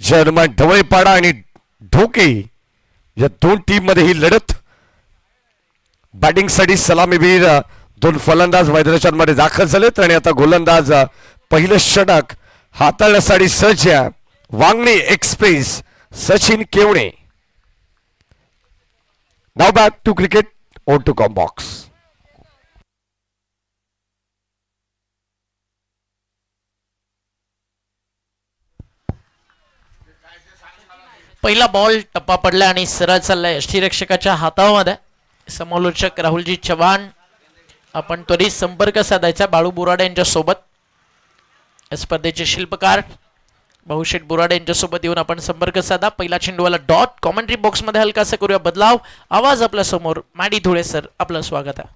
German ढवळेपाडा आणि ढोके या दोन टीम मध्ये ही लढत. बॅटिंगसाठी सलामीवीर दोन फलंदाज मैदानामध्ये दाखल झालेत आणि आता गोलंदाज पहिलं षटक हाताळण्यासाठी सज्ज आहे. वांगणी एक्सप्रेस सचिन केवणे. नाव back to cricket onto comm box. पहिला बॉल टप्पा पडला आणि सरळ चाललाय यष्टीरक्षकाच्या हातामध्ये. समालोचक राहुलजी चव्हाण आपण त्वरित संपर्क साधायचा बाळू बोराडे यांच्या सोबत. स्पर्धेचे शिल्पकार भाऊशेठ बोराडे यांच्या सोबत येऊन आपण संपर्क साधा. पहिला चेंडूवाला डॉट. कॉमेंट्री बॉक्स मध्ये हलकासा करूया बदलाव. आवाज आपल्या समोर. मॅडी धुळे सर आपलं स्वागत आहे.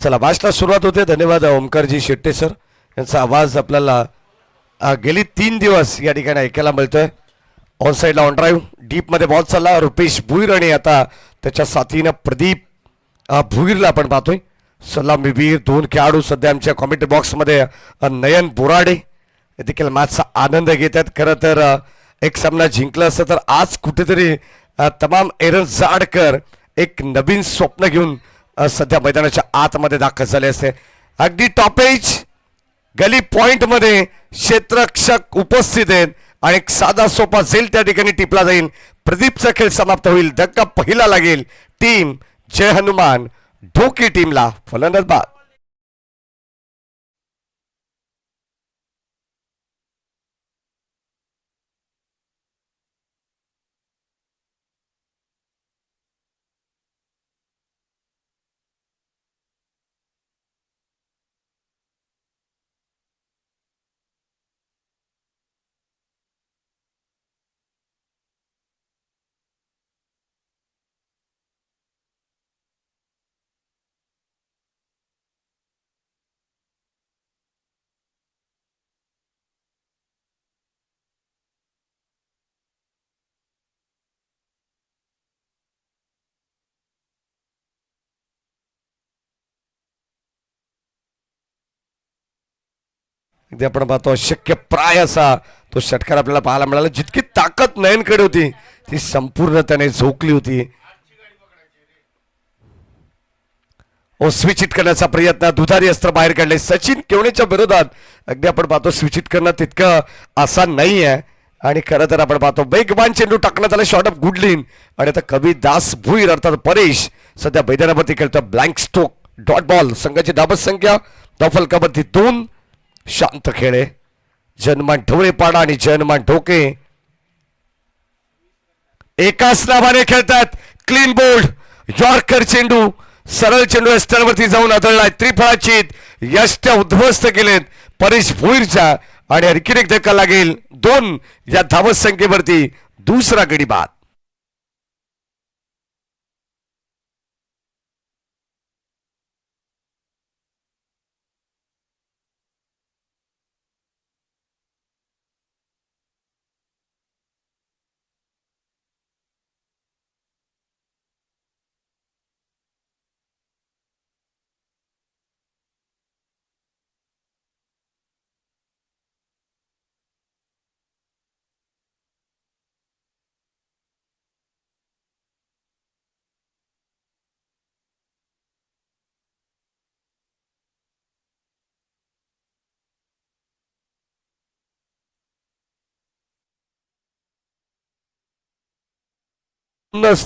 चला मॅचला सुरुवात होते. धन्यवाद ओमकारजी शेट्टे सर यांचा आवाज आपल्याला गेली 3 दिवस या ठिकाणी ऐकायला मिळतोय. ऑन साईडला ऑन ड्राईव्ह डीप मध्ये बॉल चालला. रुपेश भुईर आणि आता त्याच्या साथीनं प्रदीप भुईरला आपण पाहतोय. सलामीवीर दोन खेळाडू सध्या आमच्या कॉमेंट्री बॉक्समध्ये नयन बोराडे देखील मॅचचा आनंद घेत आहेत. खरं तर एक सामना जिंकला असतं तर आज कुठेतरी तमाम एरन जाडकर एक नवीन स्वप्न घेऊन सध्या मैदानाच्या आतमध्ये दाखल झाले असते. अगदी टॉपेज गली पॉइंट मध्ये क्षेत्ररक्षक उपस्थित आहेत आणि एक साधा सोपा झेल त्या ठिकाणी टिपला जाईल. प्रदीपचा खेळ समाप्त होईल. धक्का पहिला लागेल टीम जय हनुमान ढोके टीमला. फलंदाज बाद. अगदी आपण पाहतो अशक्य प्राय असा तो षटकार आपल्याला पाहायला मिळाला. जितकी ताकद नयनकडे होती ती संपूर्णपणे झोकली होती. स्विचिट करण्याचा प्रयत्न दुधारी अस्त्र बाहेर काढले सचिन केवणेच्या विरोधात. अगदी आपण पाहतो स्विचिट करणं तितकं आसान नाही आहे आणि खरं तर आपण पाहतो वेगवान चेंडू टाकण्यात आला. शॉर्ट ऑफ गुडलिन आणि आता कवी दास भुईर अर्थात परेश सध्या मैदानावरती खेळतो. Blank stroke dot ball. संघाची धाबत संख्या धावफलकावरती 2. शांत खेळे जनमान ढवळेपाडा आणि जनमान ढोके एकाच नावाने खेळतात. क्लीन बोल्ड यॉर्कर चेंडू सरळ चेंडू यष्ट्यांवरती जाऊन आदळलाय. त्रिफळाची यष्ट्या उद्ध्वस्त केलेत परेश भुईरच्या आणि आणखीन एक धक्का लागेल 2 या धावत संख्येवरती. दुसरा गडी बाद.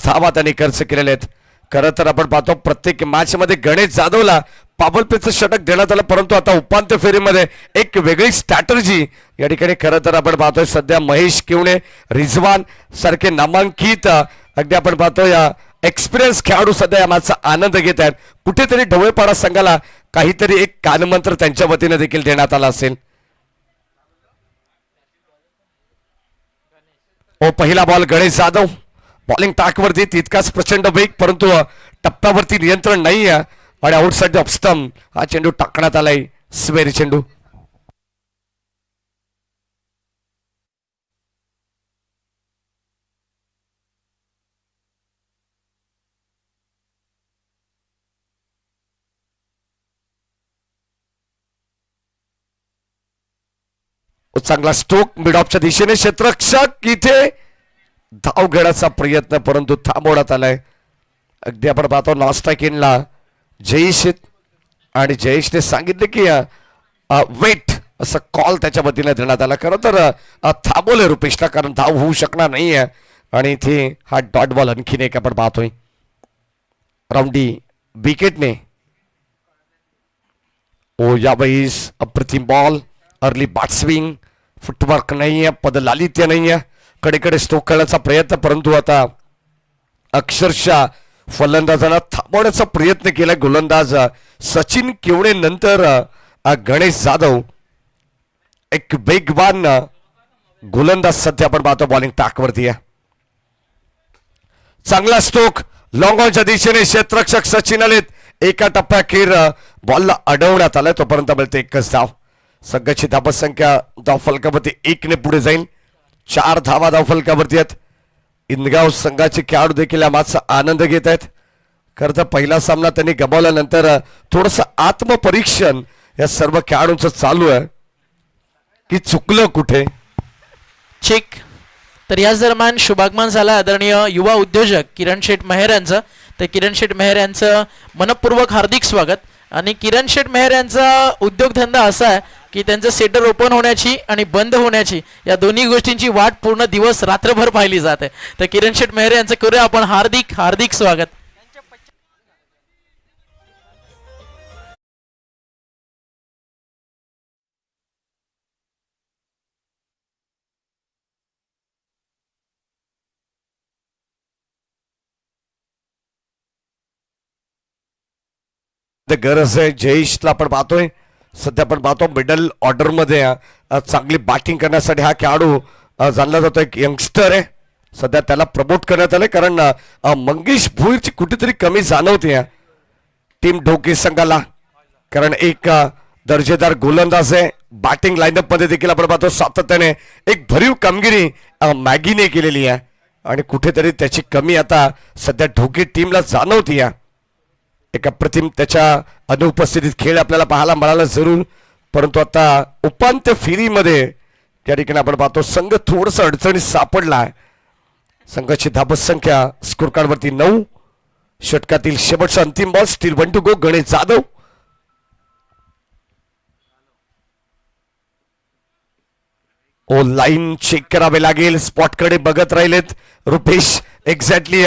धावा त्यांनी खर्च केलेले आहेत. खरं तर आपण पाहतो प्रत्येक मॅच मध्ये गणेश जाधवला पाबलपेचं षटक देण्यात आलं परंतु आता उपांत्य फेरीमध्ये एक वेगळी स्ट्रॅटर्जी या ठिकाणी खरं तर आपण पाहतोय. सध्या महेश केवणे रिजवान सारखे नामांकित अगदी आपण पाहतो या एक्सपिरियन्स खेळाडू सध्या या मॅचचा आनंद घेत आहेत. कुठेतरी ढवळेपाडा संघाला काहीतरी एक कानमंत्र त्यांच्या वतीने देखील देण्यात आला असेल. पहिला बॉल गणेश जाधव. बॉलिंग टाकवरती तितकाच प्रचंड वेग परंतु टप्प्यावरती नियंत्रण नाही आहे आणि आउटसाइड ऑफ स्टंप हा चेंडू टाकण्यात आलाय. स्वेरी चेंडू. चांगला स्ट्रोक मिड ऑफच्या दिशेने क्षेत्ररक्षक इथे धाव घेण्याचा प्रयत्न परंतु थांबवण्यात आलाय. अगदी आपण पाहतो नॉस्ट्राईक इनला जयेश आणि जयेशने सांगितले की वेट असं कॉल त्याच्या वतीने देण्यात आला. खरं तर थांबवलंय रुपेशला कारण धाव होऊ शकणार नाहीये आणि इथे हा डॉट बॉल आणखीन एक आपण पाहतोय राऊंडी विकेटने. ओ या बाईस अप्रतिम ball. Early bat swing. Footwork नाही आहे. पदलालित्य नाही आहे. कडेकडे स्ट्रोक खेळण्याचा प्रयत्न परंतु आता अक्षरशः फलंदाजांना थांबवण्याचा प्रयत्न केला गोलंदाज सचिन केवडे नंतर गणेश जाधव. एक वेगवान गोलंदाज सध्या आपण पाहतो बॉलिंग टाकवरती आहे. चांगला स्ट्रोक लॉंग ऑनच्या दिशेने क्षेत्ररक्षक सचिन आलेत. एका टप्प्याखेर बॉलला अडवण्यात आलाय तोपर्यंत मिळते एकच धाव. संघाची धावसंख्या धाव फलकावरती 1 ने पुढे जाईल. 4 धावा धाव फलकावरती आहेत. इंदगाव संघाचे खेळाडू देखील या मागचा आनंद घेत आहेत. खरं तर पहिला सामना त्यांनी गमावल्यानंतर थोडस आत्मपरीक्षण या सर्व खेळाडूंचं चालू आहे की चुकलं कुठे. चेक. तर याच दरम्यान शुभागमन झाला आदरणीय युवा उद्योजक किरण शेठ मेहर यांचं. तर किरण शेठ मेहर यांचं मनपूर्वक हार्दिक स्वागत. आणि किरण शेठ मेहर यांचा उद्योगधंदा असा आहे की त्यांचं सेटर ओपन होण्याची आणि बंद होण्याची या दोन्ही गोष्टींची वाट पूर्ण दिवस रात्रभर पाहिली जाते. तर किरण शेठ मेहर यांचं करूया आपण हार्दिक हार्दिक स्वागत. गरज आहे. जयेशला आपण पाहतोय सध्या आपण पाहतो मिडल ऑर्डर मध्ये चांगली बॅटिंग करण्यासाठी हा खेळाडू जाणला जातो. एक यंगस्टर आहे. सध्या त्याला प्रमोट करण्यात आलंय कारण मंगेश भुईरची कुठेतरी कमी जाणवते टीम ढोके संघाला. कारण एक दर्जेदार गोलंदाज आहे. बॅटिंग लाईनअप मध्ये देखील आपण पाहतो सातत्याने एक भरीव कामगिरी मॅगीने केलेली आहे आणि कुठेतरी त्याची कमी आता सध्या ढोके टीमला जाणवती आहे. एक अप्रतिम त्याच्या अनुपस्थितीत खेळ आपल्याला पाहायला मिळाला जरूर परंतु आता उपांत्य फेरीमध्ये त्या ठिकाणी आपण पाहतो संघ थोडस अडचणीत सापडला आहे. संघाची धावसंख्या स्कोर कार्डवरती 9. षटकातील शेवटचा अंतिम ball still 1 to go. Ganesh Jadhav. ओ लाईन चेक करावे लागेल. स्पॉटकडे बघत राहिलेत रुपेश. एक्झॅक्टली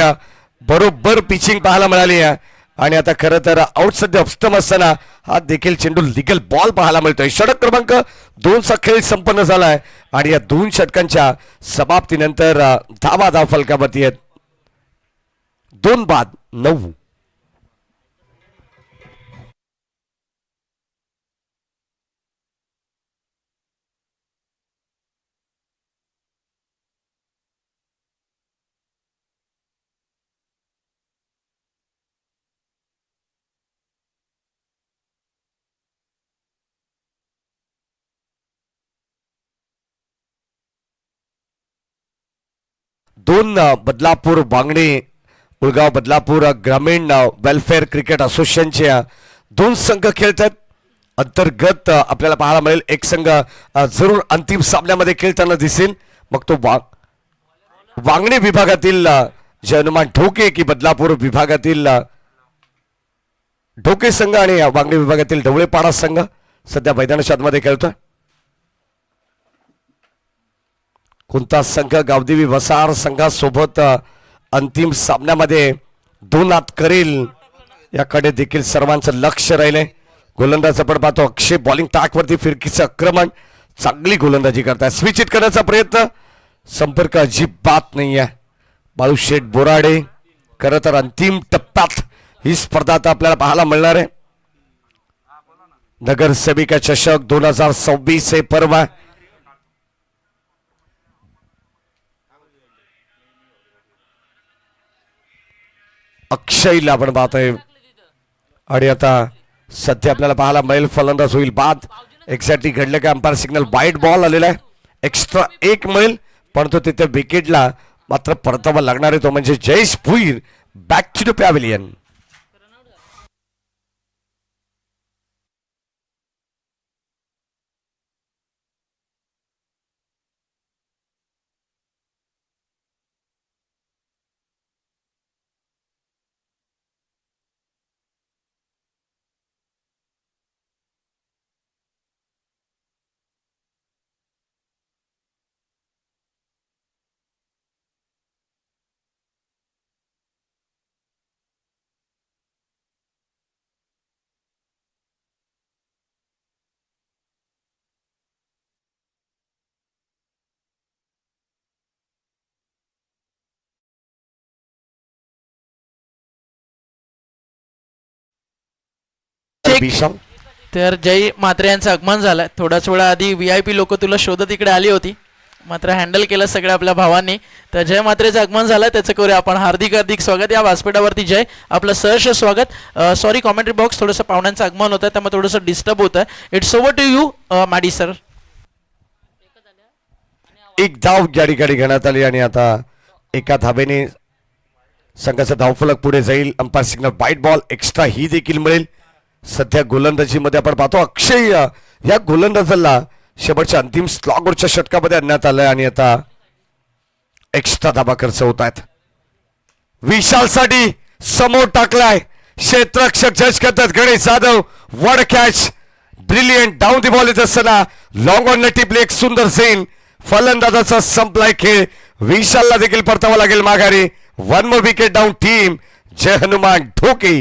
बरोबर पिचिंग पाहायला मिळाली आहे आणि आता खरं तर आउट सध्या ऑप्स्टम असताना हा देखील चेंडू लिगल बॉल पाहायला मिळतोय. षटक क्रमांक 2 चा खेळ संपन्न झालाय आणि या 2 षटकांच्या समाप्तीनंतर धावा धाव फलकावरती आहेत 2 बाद 9. दोन बदलापूर वांगणे उळगाव बदलापूर ग्रामीण वेलफेअर क्रिकेट असोसिएशनचे 2 संघ खेळतात. अंतर्गत आपल्याला पाहायला मिळेल एक संघ जरूर अंतिम सामन्यामध्ये खेळताना दिसेल. मग तो वांगणे विभागातील जे हनुमान ढोके की बदलापूर विभागातील ढोके संघ आणि वांगणे विभागातील ढवळेपाडा संघ सध्या मैदानाच्या आतमध्ये खेळतोय. कोणता संघ गावदेवी वसार संघासोबत अंतिम सामन्यामध्ये 2 आत करेल याकडे देखील सर्वांचं लक्ष राहिले. गोलंदाज आपण पाहतो अक्षय बॉलिंग टाकवरती फिरकीचं आक्रमण चांगली गोलंदाजी करताय. स्विच हिट करण्याचा प्रयत्न संपर्क अजिबात नाही आहे. बाळूशेठ बोराडे. खरं तर अंतिम टप्प्यात ही स्पर्धा आता आपल्याला पाहायला मिळणार आहे. नगरसेविका चषक 2026 हे पर्व आहे. अक्षयला आपण पाहतोय आणि आता सध्या आपल्याला पाहायला मिळेल फलंदाज होईल बाद. एक्झॅक्टली घडलं का अंपायर सिग्नल वाईट बॉल आलेला आहे. एक्स्ट्रा एक मिळेल परंतु तिथे विकेटला मात्र परतावा लागणार आहे तो म्हणजे Jayesh Bhuir. Back to the pavilion. Vishal तर जय म्हात्रे यांचं आगमन झालं. थोड्याच वेळा आधी VIP लोक तुला शोधत इकडे आली होती, मात्र हँडल केलं सगळ्या आपल्या भावांनी. तर जय म्हात्रेचं आगमन झालं, त्याचं करूया आपण हार्दिक हार्दिक स्वागत या व्यासपीठावरती. जय, आपलं सहर्ष स्वागत. सॉरी कॉमेंट्री बॉक्स थोडंसं पाहुण्यांचं आगमन होतं त्यामुळे थोडंसं डिस्टर्ब होतं. इट्स ओव्हर टू यू माडी सर. एक धाव या ठिकाणी घेण्यात आली आणि आता एका धावेने संघाचा धावफलक पुढे जाईल. अंपायर सिग्नल वाईट बॉल. एक्स्ट्रा ही देखील मिळेल. सध्या गोलंदाजीमध्ये आपण पाहतो अक्षय या गोलंदाजाला शेवटच्या अंतिम स्लॉगवरच्या षटकामध्ये आणण्यात आलंय आणि आता एक्स्ट्रा धाबा खर्च होत आहेत. विशालसाठी समोर टाकलाय. क्षेत्ररक्षक जज करतात गणेश जाधव. वड catch, brilliant down the ball येत असताना लॉंग ऑन टिपले एक सुंदर सीन. फलंदाजाचा संपलाय खेळ. विशालला देखील परतावा लागेल माघारी. One more wicket down team Jay Hanuman Dhoke.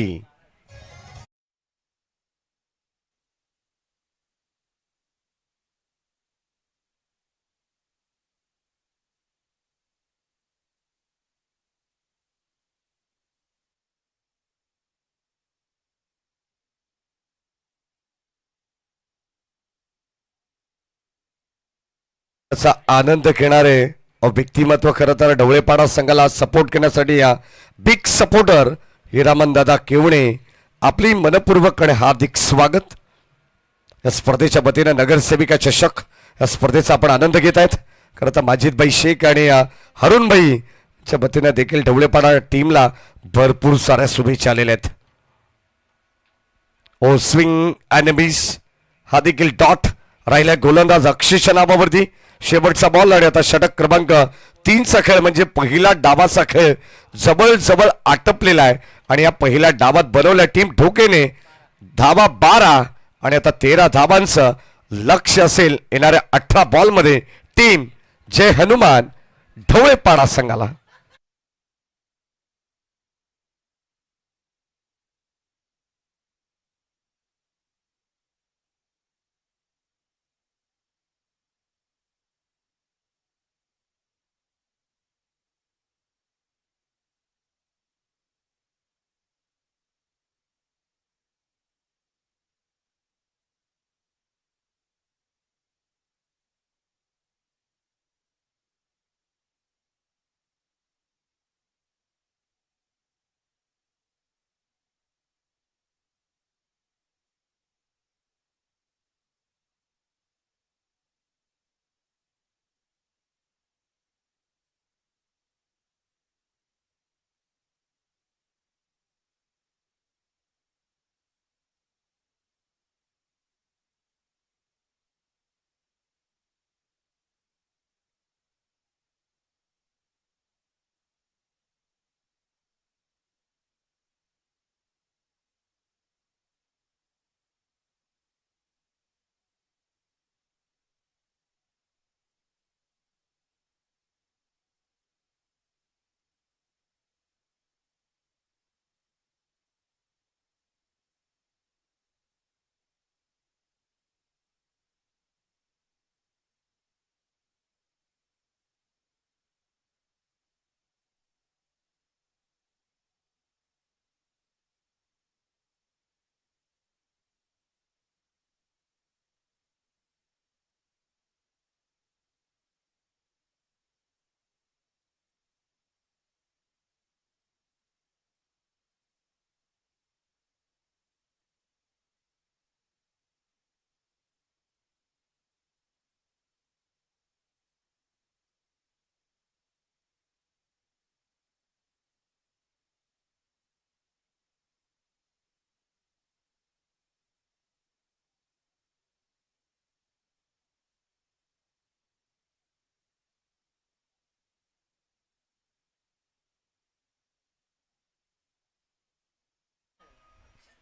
आनंद घेणारे व्यक्तिमत्व खरं तर ढवळेपाडा संघाला सपोर्ट करण्यासाठी या बिग सपोर्टर हिरामन दादा केवणे आपली मनपूर्वक आणि हार्दिक स्वागत. या स्पर्धेच्या वतीने नगरसेविका चषक या स्पर्धेचा आपण आनंद घेत आहेत. खरं तर माजिदभाई शेख आणि हरुणभाई च्या वतीने देखील ढवळेपाडा टीमला भरपूर साऱ्या शुभेच्छा आलेल्या आहेत. ओ स्विंग अँड मिस हा देखील डॉट राहिला गोलंदाज अक्षयच्या नावावरती. शेवटचा बॉल आणि आता षटक क्रमांक 3चा खेळ म्हणजे पहिला डावाचा खेळ जवळ आटपलेला आहे आणि या पहिल्या डावात बनवल्या टीम ढोकेने धावा 12 आणि आता 13 धावांचं लक्ष असेल येणाऱ्या 18 बॉलमध्ये टीम जय हनुमान ढवळेपाडा संघाला.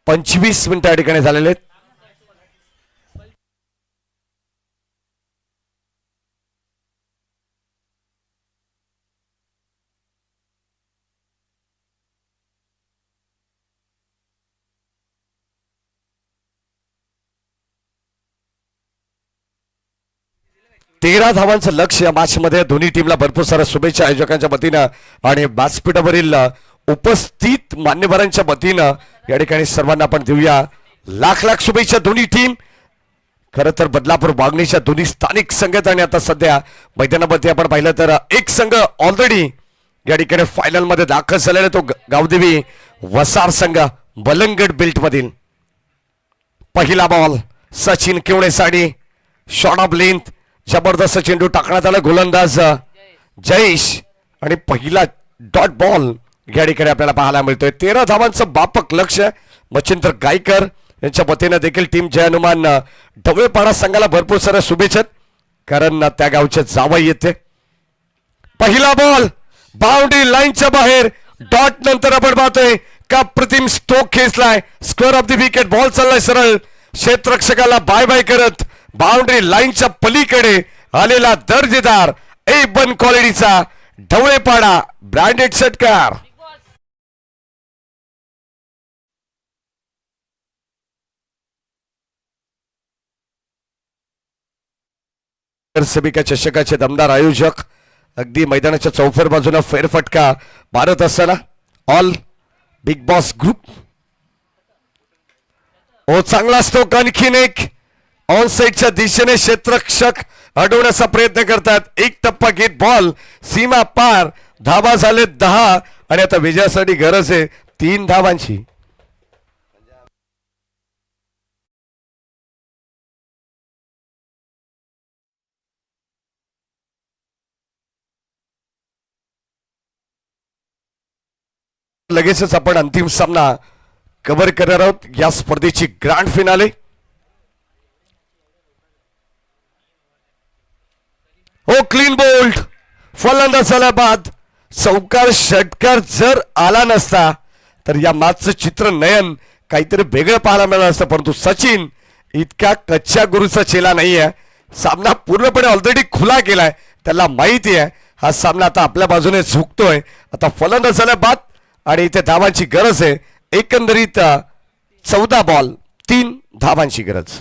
25 मिनिटं या ठिकाणी झालेले आहेत. तेरा धावांचं लक्ष या मॅच मध्ये दोन्ही टीमला भरपूर साऱ्या शुभेच्छा आयोजकांच्या वतीनं आणि व्यासपीठावरील उपस्थित मान्यवरांच्या वतीनं या ठिकाणी सर्वांना आपण देऊया लाख लाख शुभेच्छा. दोन्ही टीम खरं तर बदलापूर वागणीच्या दोन्ही स्थानिक संघ आहेत आणि आता सध्या मैदानामध्ये आपण पाहिलं तर एक संघ ऑलरेडी या ठिकाणी फायनल मध्ये दाखल झालेला तो गावदेवी वसार संघ बलंगड बेल्ट मधील. पहिला बॉल सचिन केवळेसाठी शॉट ऑफ लेंथ जबरदस्त चेंडू टाकण्यात आला गोलंदाज जयेश आणि पहिला डॉट बॉल या ठिकाणी आपल्याला पाहायला मिळतोय. 13 धावांचं बापक लक्ष मच्छिंद्र गायकर यांच्या वतीनं देखील टीम जय हनुमान ढवळेपाडा संघाला भरपूर साऱ्या शुभेच्छा कारण त्या गावचे जावई येते. पहिला बॉल बाउंड्री लाईनच्या बाहेर डॉट नंतर आपण पाहतोय का प्रतिम स्टोक खेचलाय square off the wicket. Ball चाललाय सरळ क्षेत्ररक्षकाला बाय बाय करत बाउंड्री लाईनच्या पलीकडे आलेला दर्जेदार A1 क्वालिटीचा ढवळेपाडा ब्रँडेड षटकार. सबिका चषकाचे दमदार आयोजक अगदी मैदानाच्या चौफेर बाजूला फेरफटका मारत असताना ऑल बिग बॉस ग्रुप. ओ चांगला असतो आणखीन एक ऑन साइडच्या दिशेने क्षेत्ररक्षक अडवण्याचा प्रयत्न करतात. एक टप्पा घेत बॉल सीमा पार. धावा झाले 10 आणि आता विजयासाठी गरज आहे 3 धावांची. लगेचच आपण अंतिम सामना कव्हर करणार आहोत या स्पर्धेची ग्रँड फिनाले. हो क्लीन बोल्ड फलंदाजाला बाद चौकार षटकार जर आला नसता तर या मॅचचं चित्र नयन काहीतरी वेगळं पाहायला मिळालं असतं. परंतु सचिन इतका कच्च्या गुरुचा चेला नाहीये. सामना पूर्णपणे ऑलरेडी खुला केलाय. त्याला माहिती आहे हा सामना आता आपल्या बाजूने झुकतोय. आता फलंदाजाला बाद आणि इथे धावांची गरज आहे. एकंदरीत 14 बॉल 3 धावांची गरज.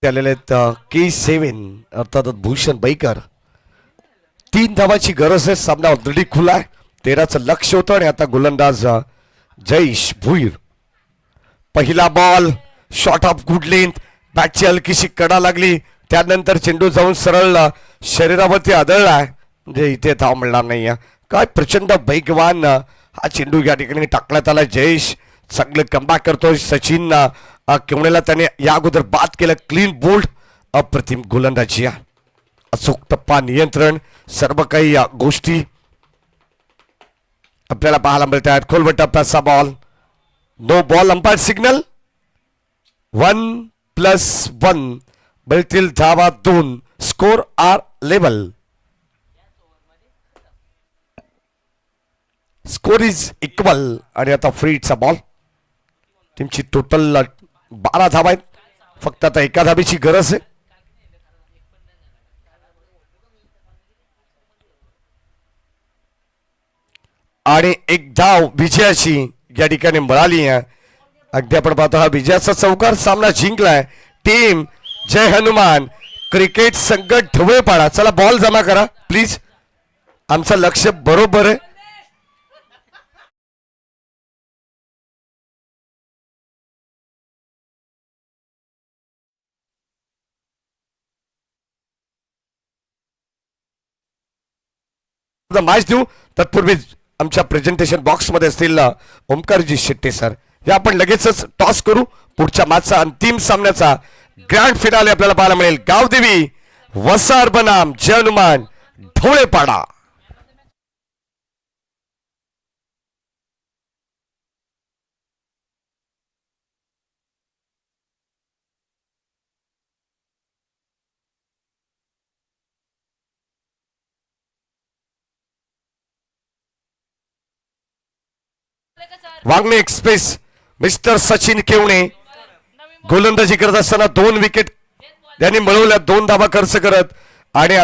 आलेले आहेत K7 अर्थात भूषण बैकर. 3 धावाची गरज आहे. सामना ऑलरेडी खुला आहे. 13चं लक्ष होतं आणि आता गोलंदाज जयेश भुईर. पहिला ball short of good length बॅटची हलकीशी कडा लागली त्यानंतर चेंडू जाऊन सरळ शरीरावरती आदळलाय. म्हणजे इथे धाव मिळणार नाही. काय प्रचंड वेगवान हा चेंडू या ठिकाणी टाकण्यात आला. जयेश चांगलं कमबॅक करतोय. सचिन केवळेला त्याने या अगोदर बाद केलं. क्लीन बोल्ड अप्रतिम गोलंदाजी अचूक टप्पा नियंत्रण सर्व काही गोष्टी आपल्याला पाहायला मिळत आहेत. खोलवर टप्प्याचा ball no ball umpire signal 1+1 मिळतील धावा 2 score are level. Score is equal आणि आता फ्रीडचा बॉल. टीमची टोटल 12 धावा आहेत. फक्त आता एका धाबीची गरज आहे. आणि एक धाव विजयाची या ठिकाणी मिळाली आहे. अगदी आपण पाहतो हा विजयाचा चौकार सामना जिंकलाय टीम जय हनुमान क्रिकेट संघ ढवळेपाडा. चला बॉल जमा करा प्लीज. आमचं लक्ष बरोबर आहे. मॅच देऊ तत्पूर्वी आमच्या प्रेझेंटेशन बॉक्समध्ये असतील ओमकारजी शेट्टे सर. या आपण लगेचच टॉस करू. पुढच्या मॅचचा अंतिम सामन्याचा ग्रँड फिनाले आपल्याला पाहायला मिळेल. गावदेवी वसार बनाम जय हनुमान ढोळेपाडा. वांगणे एक्सप्रेस मिस्टर सचिन केवणे गोलंदाजी करत असताना 2 विकेट त्यांनी मिळवल्या, 2 धावा खर्च करत. आणि